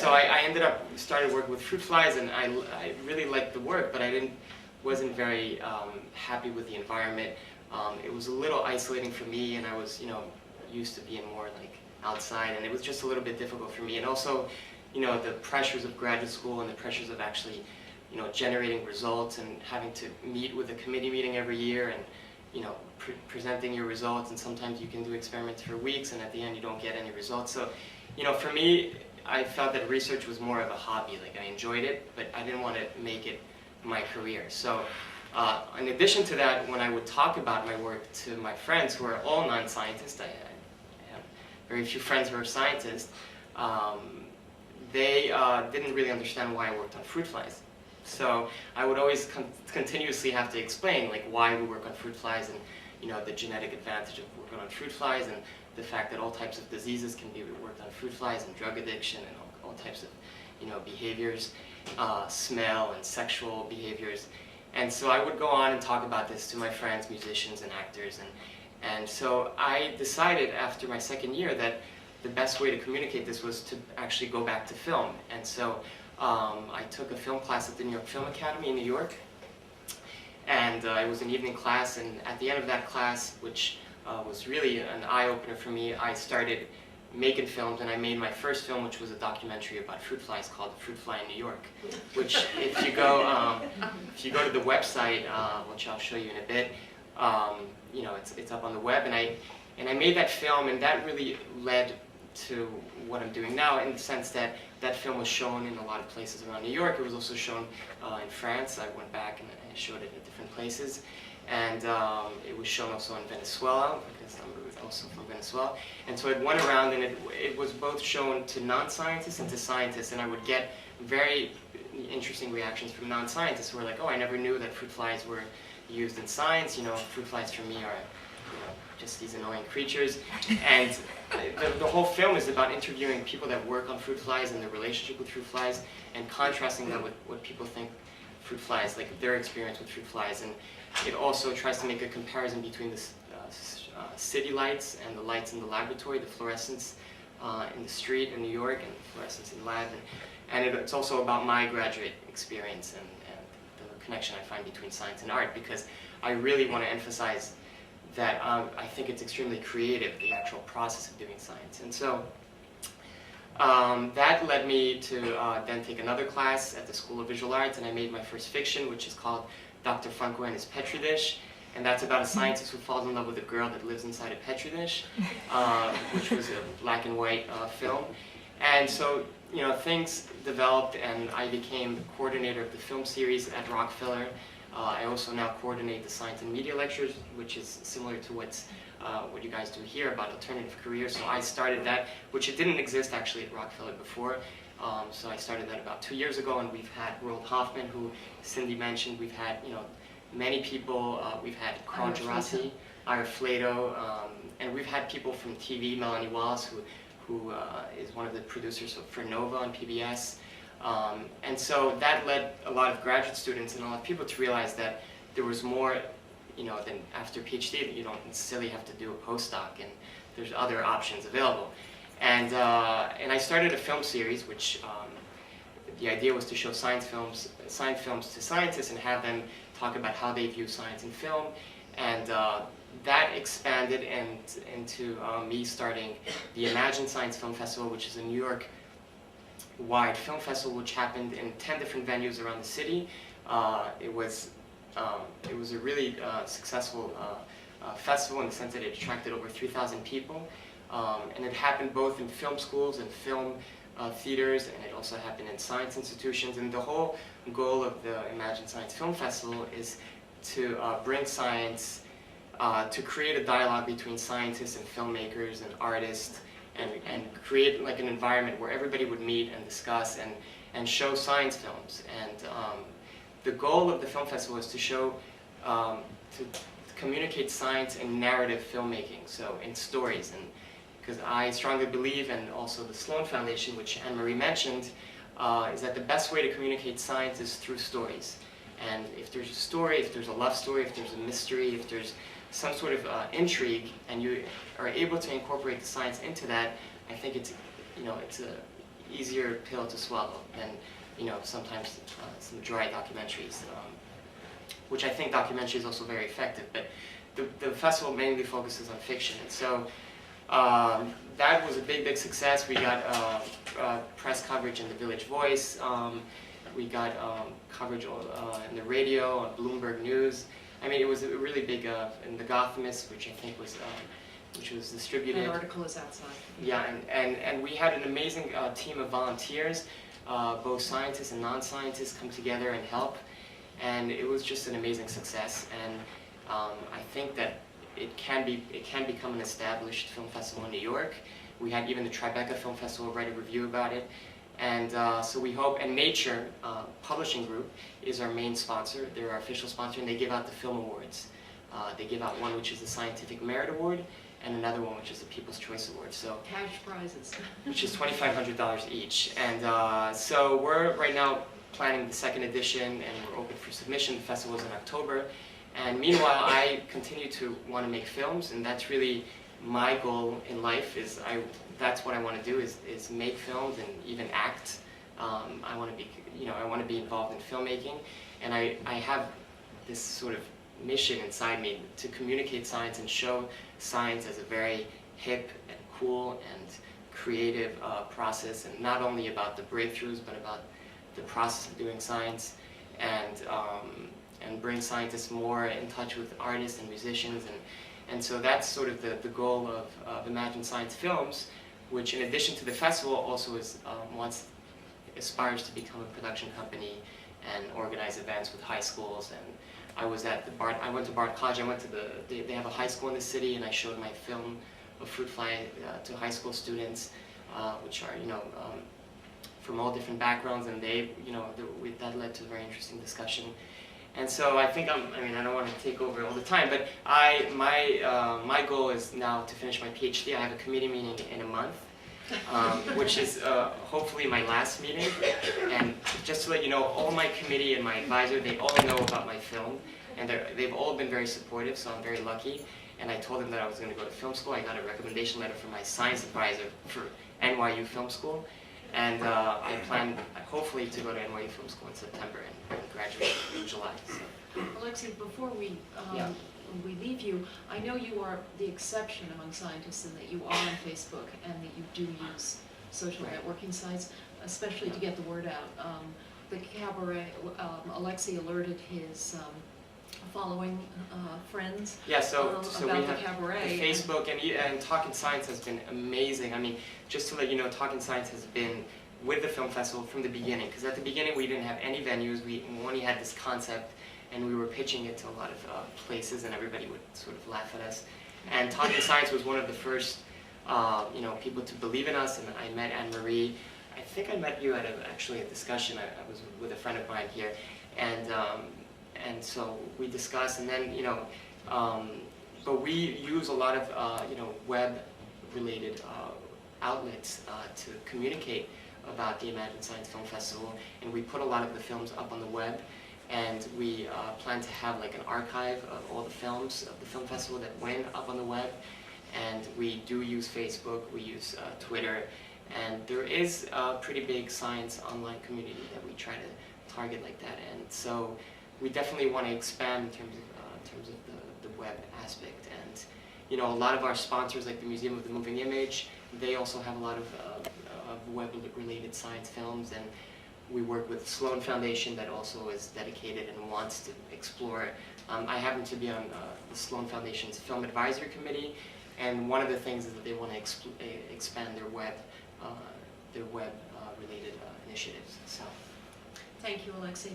so I ended up started working with fruit flies, and I really liked the work, but wasn't very happy with the environment. It was a little isolating for me, and I was used to being more like outside, and it was just a little bit difficult for me. And also, the pressures of graduate school and the pressures of actually generating results and having to meet with a committee meeting every year and presenting your results, and sometimes you can do experiments for weeks and at the end you don't get any results. So for me, I felt that research was more of a hobby. Like, I enjoyed it, but I didn't want to make it my career. So in addition to that, when I would talk about my work to my friends who are all non-scientists, I have very few friends who are scientists, they didn't really understand why I worked on fruit flies. So I would always continuously have to explain like why we work on fruit flies, and the genetic advantage of working on fruit flies, and the fact that all types of diseases can be worked on fruit flies, and drug addiction, and all types of behaviors, smell and sexual behaviors. And so I would go on and talk about this to my friends, musicians and actors, and so I decided after my second year that the best way to communicate this was to actually go back to film. And so I took a film class at the New York Film Academy in New York, and it was an evening class, and at the end of that class, which was really an eye-opener for me, I started making films, and I made my first film, which was a documentary about fruit flies called The Fruit Fly in New York, which if you go to the website, which I'll show you in a bit, it's up on the web, and I made that film, and that really led to what I'm doing now, in the sense that that film was shown in a lot of places around New York. It was also shown in France. I went back and I showed it in different places, and it was shown also in Venezuela, because I'm also from Venezuela. And so it went around, and it was both shown to non-scientists and to scientists, and I would get very interesting reactions from non-scientists who were like, oh, I never knew that fruit flies were used in science. Fruit flies for me are just these annoying creatures. And the whole film is about interviewing people that work on fruit flies and their relationship with fruit flies, and contrasting that with what people think fruit flies, like their experience with fruit flies. And it also tries to make a comparison between the city lights and the lights in the laboratory, the fluorescence in the street in New York and the fluorescence in the lab. And it's also about my graduate experience and the connection I find between science and art, because I really want to emphasize that I think it's extremely creative, the actual process of doing science. And so that led me to then take another class at the School of Visual Arts, and I made my first fiction, which is called Dr. Funko and His Petri Dish. And that's about a scientist who falls in love with a girl that lives inside a Petri dish, which was a black and white film. And so, things developed, and I became the coordinator of the film series at Rockefeller. I also now coordinate the science and media lectures, which is similar to what you guys do here about alternative careers. So I started that, which it didn't exist actually at Rockefeller before. So I started that about 2 years ago, and we've had Roald Hoffman, who Cindy mentioned. We've had many people. We've had Carl Gerasi, Ira Flato, and we've had people from TV, Melanie Wallace, who is one of the producers for Nova on PBS. And so that led a lot of graduate students and a lot of people to realize that there was more, than after PhD, that you don't necessarily have to do a postdoc, and there's other options available. And I started a film series, which the idea was to show science films to scientists and have them talk about how they view science in film. And that expanded into me starting the Imagine Science Film Festival, which is a New York-wide film festival, which happened in 10 different venues around the city. It was a really successful festival in the sense that it attracted over 3,000 people. And it happened both in film schools and film theaters, and it also happened in science institutions. And the whole goal of the Imagine Science Film Festival is to bring science, to create a dialogue between scientists and filmmakers and artists, and create like an environment where everybody would meet and discuss and show science films. And the goal of the film festival is to show, to communicate science in narrative filmmaking, so in stories. And because I strongly believe, and also the Sloan Foundation, which Anne-Marie mentioned, is that the best way to communicate science is through stories. And if there's a story, if there's a love story, if there's a mystery, if there's some sort of intrigue, and you are able to incorporate the science into that, I think it's easier pill to swallow than, sometimes some dry documentaries, which I think documentary is also very effective. But the festival mainly focuses on fiction, and so that was a big success. We got press coverage in the Village Voice. We got coverage in the radio, on Bloomberg News. I mean, it was a really big in the Gothamist, which I think was which was distributed. That article is outside. Yeah, and we had an amazing team of volunteers, both scientists and non-scientists come together and help, and it was just an amazing success. And I think that it can become an established film festival in New York. We had even the Tribeca Film Festival write a review about it. And so we hope, and Nature Publishing Group is our main sponsor. They're our official sponsor, and they give out the film awards. They give out one which is the Scientific Merit Award, and another one which is the People's Choice Award. So cash prizes. Which is $2,500 each. And so we're right now planning the second edition, and we're open for submission. The festival is in October. And meanwhile, I continue to want to make films, and that's really my goal in life. That's what I want to do is make films and even act. I want to be, I want to be involved in filmmaking, and I have this sort of mission inside me to communicate science and show science as a very hip and cool and creative process, and not only about the breakthroughs, but about the process of doing science, and bring scientists more in touch with artists and musicians, and so that's sort of the goal of Imagine Science Films, which in addition to the festival also aspires to become a production company and organize events with high schools. And I went to Bard College. I went to they have a high school in the city, and I showed my film of Fruit Fly to high school students, which are from all different backgrounds, and that led to a very interesting discussion. And so I think I don't want to take over all the time, but my goal is now to finish my PhD. I have a committee meeting in a month, which is hopefully my last meeting. And just to let you know, all my committee and my advisor, they all know about my film, and they've all been very supportive, so I'm very lucky. And I told them that I was going to go to film school. I got a recommendation letter from my science advisor for NYU Film School. And I plan, hopefully, to go to NYU Film School in September and graduate in July. So. Alexis, before we leave you, I know you are the exception among scientists in that you are on Facebook and that you do use social networking sites, especially to get the word out. The cabaret, Alexis alerted his following friends so about we have the cabaret. The Facebook and Talking Science has been amazing. I mean, just to let you know, Talking Science has been with the film festival from the beginning, because at the beginning we didn't have any venues. We only had this concept, and we were pitching it to a lot of places, and everybody would sort of laugh at us. And Talking Science was one of the first people to believe in us, and I met Anne-Marie. I think I met you at actually a discussion. I was with a friend of mine here, and so we discussed, and then but we use a lot of web-related outlets to communicate about the Imagine Science Film Festival, and we put a lot of the films up on the web, and we plan to have like an archive of all the films of the film festival that went up on the web. And we do use Facebook, we use Twitter, and there is a pretty big science online community that we try to target like that. And so we definitely want to expand in terms of the web aspect. And a lot of our sponsors, like the Museum of the Moving Image, they also have a lot of web-related science films, and we work with the Sloan Foundation that also is dedicated and wants to explore. I happen to be on the Sloan Foundation's Film Advisory Committee, and one of the things is that they want to expand their web-related initiatives. So, thank you, Alexis.